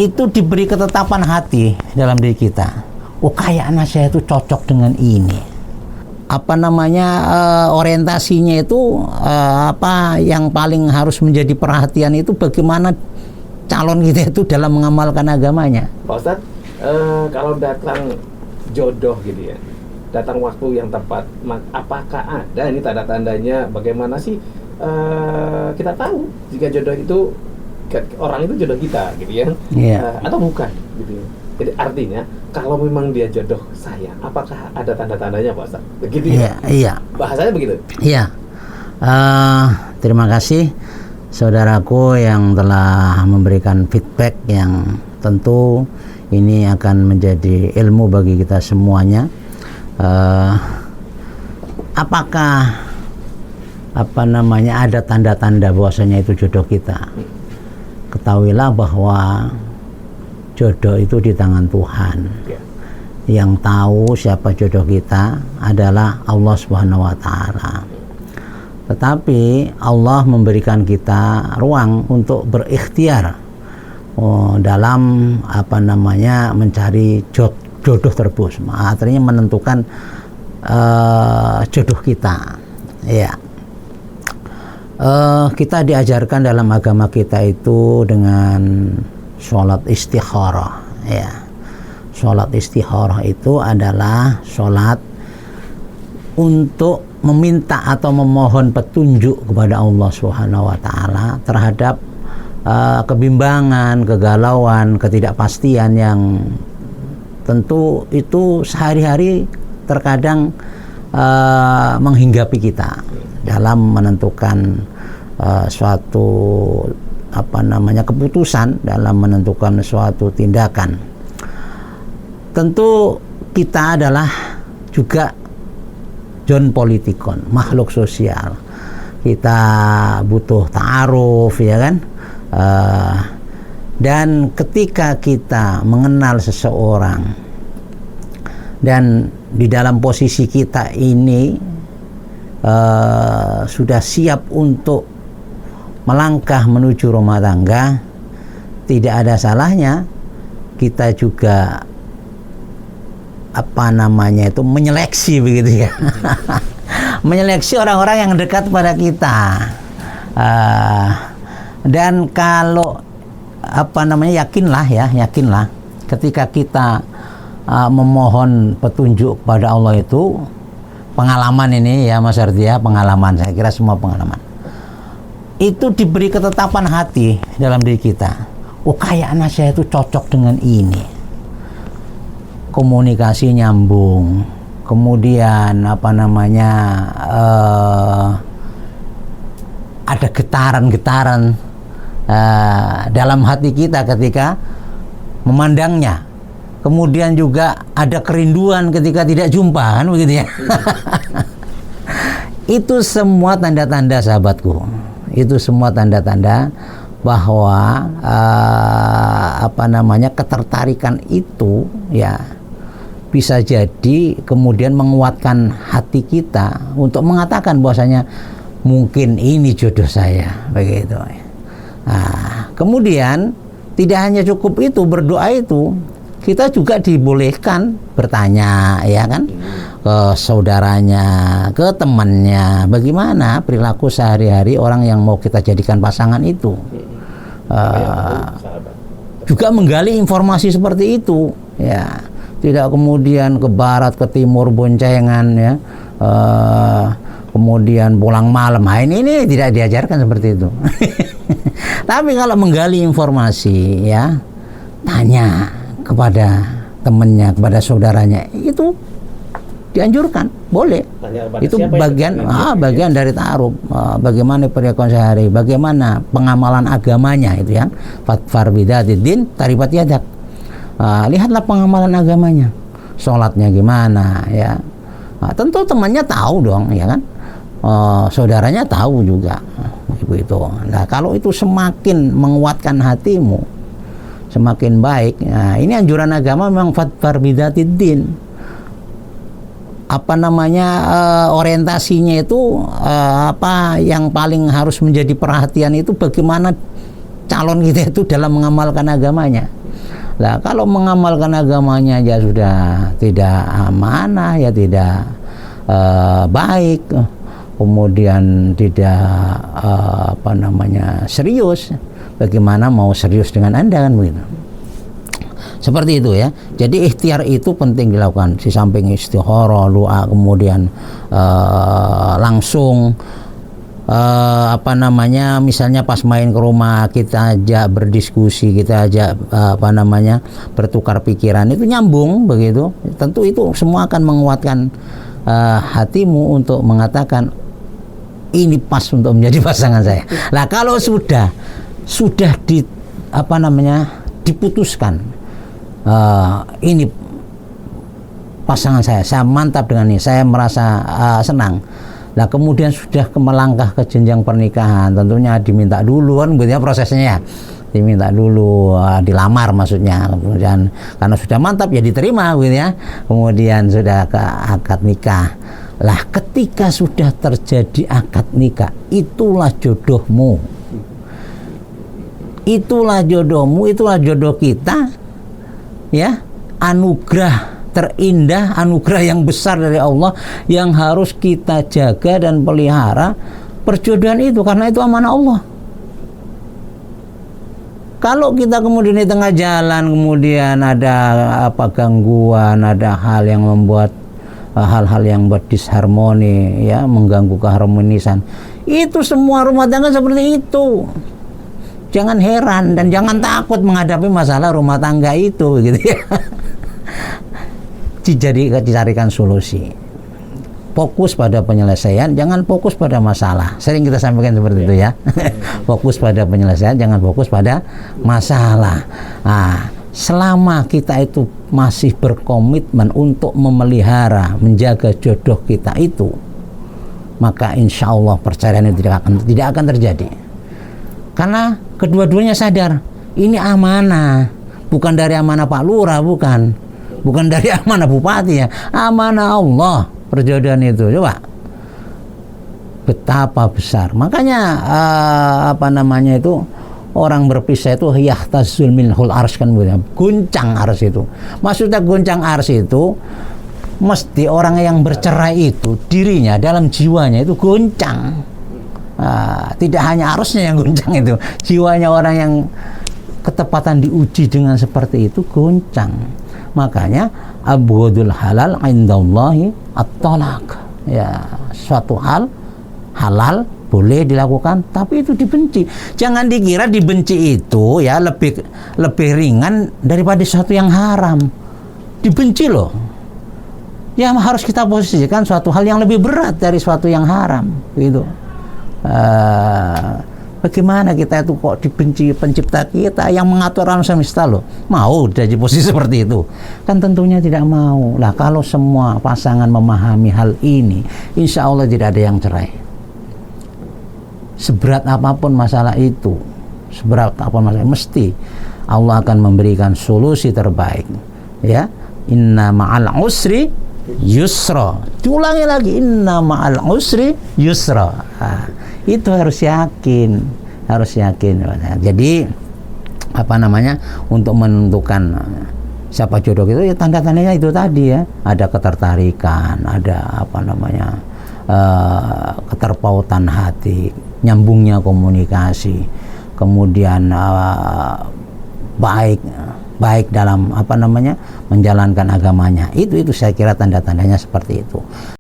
itu diberi ketetapan hati dalam diri kita. Oh, kayaknya saya itu cocok dengan ini. Apa namanya, orientasinya itu apa yang paling harus menjadi perhatian itu bagaimana calon kita itu dalam mengamalkan agamanya. Pak Ustadz, kalau datang jodoh gitu ya, datang waktu yang tepat, apakah ada ini tanda-tandanya? Bagaimana sih kita tahu jika jodoh itu orang itu jodoh kita gitu ya, atau bukan gitu ya? Jadi artinya kalau memang dia jodoh saya, apakah ada tanda-tandanya Pak Ustadz? Begitu ya? Iya. Bahasanya begitu? Iya. Terima kasih saudaraku yang telah memberikan feedback yang tentu ini akan menjadi ilmu bagi kita semuanya. Apakah ada tanda-tanda bahwasanya itu jodoh kita? Ketahuilah bahwa jodoh itu di tangan Tuhan. Yang tahu siapa jodoh kita adalah Allah Subhanahu wa Ta'ala. Tetapi Allah memberikan kita ruang untuk berikhtiar dalam mencari jodoh tersebut. Artinya menentukan jodoh kita. Ya. Kita diajarkan dalam agama kita itu dengan sholat istikharah. Ya. Sholat istikharah itu adalah sholat untuk meminta atau memohon petunjuk kepada Allah Subhanahu wa Ta'ala terhadap kebimbangan, kegalauan, ketidakpastian yang tentu itu sehari-hari terkadang menghinggapi kita dalam menentukan suatu keputusan, dalam menentukan suatu tindakan. Tentu kita adalah juga jon politikon, makhluk sosial. Kita butuh ta'aruf, ya kan? Dan ketika kita mengenal seseorang dan di dalam posisi kita ini sudah siap untuk melangkah menuju rumah tangga, tidak ada salahnya kita juga menyeleksi begitu ya. Menyeleksi orang-orang yang dekat pada kita. Dan kalau yakinlah ketika kita memohon petunjuk kepada Allah itu, pengalaman ini ya Mas Ardi ya, pengalaman, saya kira semua pengalaman itu diberi ketetapan hati dalam diri kita. Oh, kayaknya saya itu cocok dengan ini. Komunikasi nyambung, kemudian ada getaran-getaran dalam hati kita ketika memandangnya. Kemudian juga ada kerinduan ketika tidak jumpa, kan begitu ya. Itu semua tanda-tanda, sahabatku. Itu semua tanda-tanda bahwa ketertarikan itu ya bisa jadi kemudian menguatkan hati kita untuk mengatakan bahwasanya mungkin ini jodoh saya, begitu. Nah, kemudian tidak hanya cukup itu, berdoa itu kita juga dibolehkan bertanya, ya kan, ke saudaranya, ke temannya, bagaimana perilaku sehari-hari orang yang mau kita jadikan pasangan itu. Juga menggali informasi seperti itu, ya. Tidak kemudian ke barat, ke timur, boncengan, ya. Kemudian pulang malam. Nah, ini tidak diajarkan seperti itu. Tapi kalau menggali informasi, ya, tanya kepada temannya, kepada saudaranya, itu dianjurkan, boleh. Itu bagian dari ta'aruf. Bagaimana perilaku sehari, bagaimana pengamalan agamanya, itu ya. Fatfar bidatiddin taribat yadak. Lihatlah pengamalan agamanya, sholatnya gimana, ya. Tentu temannya tahu dong, ya kan. Saudaranya tahu juga, begitu. Nah, kalau itu semakin menguatkan hatimu, semakin baik. Nah, ini anjuran agama memang fatfar bidatiddin. Orientasinya itu yang paling harus menjadi perhatian itu bagaimana calon kita itu dalam mengamalkan agamanya. Nah, kalau mengamalkan agamanya aja sudah tidak amanah, ya tidak baik, kemudian tidak serius, bagaimana mau serius dengan Anda, kan begitu. Seperti itu ya. Jadi ikhtiar itu penting dilakukan. Di samping istikharah, doa, kemudian langsung misalnya pas main ke rumah kita aja berdiskusi, kita aja bertukar pikiran, itu nyambung begitu. Tentu itu semua akan menguatkan hatimu untuk mengatakan ini pas untuk menjadi pasangan saya. Nah, kalau sudah diputuskan ini pasangan saya mantap dengan ini, saya merasa senang. Nah, kemudian sudah melangkah ke jenjang pernikahan, tentunya diminta dulu, kan begitu ya prosesnya ya. Diminta dulu, dilamar maksudnya. Kemudian karena sudah mantap ya diterima gitu ya. Kemudian sudah ke akad nikah. Lah, ketika sudah terjadi akad nikah, itulah jodohmu. Itulah jodohmu, itulah jodoh kita. Ya, anugerah terindah, anugerah yang besar dari Allah yang harus kita jaga dan pelihara perjodohan itu, karena itu amanah Allah. Kalau kita kemudian di tengah jalan kemudian ada gangguan, ada hal yang membuat hal-hal yang buat disharmoni, ya, mengganggu keharmonisan, itu semua rumah tangga seperti itu. Jangan heran dan jangan takut menghadapi masalah rumah tangga itu, gitu ya. Dicarikan solusi. Fokus pada penyelesaian, jangan fokus pada masalah. Sering kita sampaikan seperti itu ya. Fokus pada penyelesaian, jangan fokus pada masalah. Nah, selama kita itu masih berkomitmen untuk memelihara, menjaga jodoh kita itu, maka insya Allah perceraian itu tidak akan terjadi. Karena kedua-duanya sadar ini amanah, bukan dari amanah Pak Lurah, bukan dari amanah bupati, ya, amanah Allah perjodohan itu. Coba betapa besar. Makanya itu orang berpisah itu yahtazul minhul ars, kan, guncang ars itu. Maksudnya guncang ars itu mesti orang yang bercerai itu dirinya dalam jiwanya itu goncang. Tidak hanya arusnya yang goncang, itu jiwanya orang yang ketepatan diuji dengan seperti itu goncang. Makanya abghadul halal indallahi at-talaq, ya, suatu hal halal boleh dilakukan tapi itu dibenci. Jangan dikira dibenci itu ya lebih ringan daripada sesuatu yang haram. Dibenci loh, ya, harus kita posisikan suatu hal yang lebih berat dari suatu yang haram, gitu. Bagaimana kita itu kok dibenci pencipta kita yang mengatur alam semesta loh, mau jadi posisi seperti itu? Kan tentunya tidak mau. Lah, kalau semua pasangan memahami hal ini, insya Allah tidak ada yang cerai. Seberat apapun masalah itu, mesti Allah akan memberikan solusi terbaik, ya. Inna ma'al usri yusra. Diulangi lagi, inna ma'al usri yusra. Itu harus yakin. Jadi untuk menentukan siapa jodoh itu, ya tanda-tandanya itu tadi, ya, ada ketertarikan, ada keterpautan hati, nyambungnya komunikasi, kemudian baik dalam menjalankan agamanya. Itu saya kira tanda-tandanya seperti itu.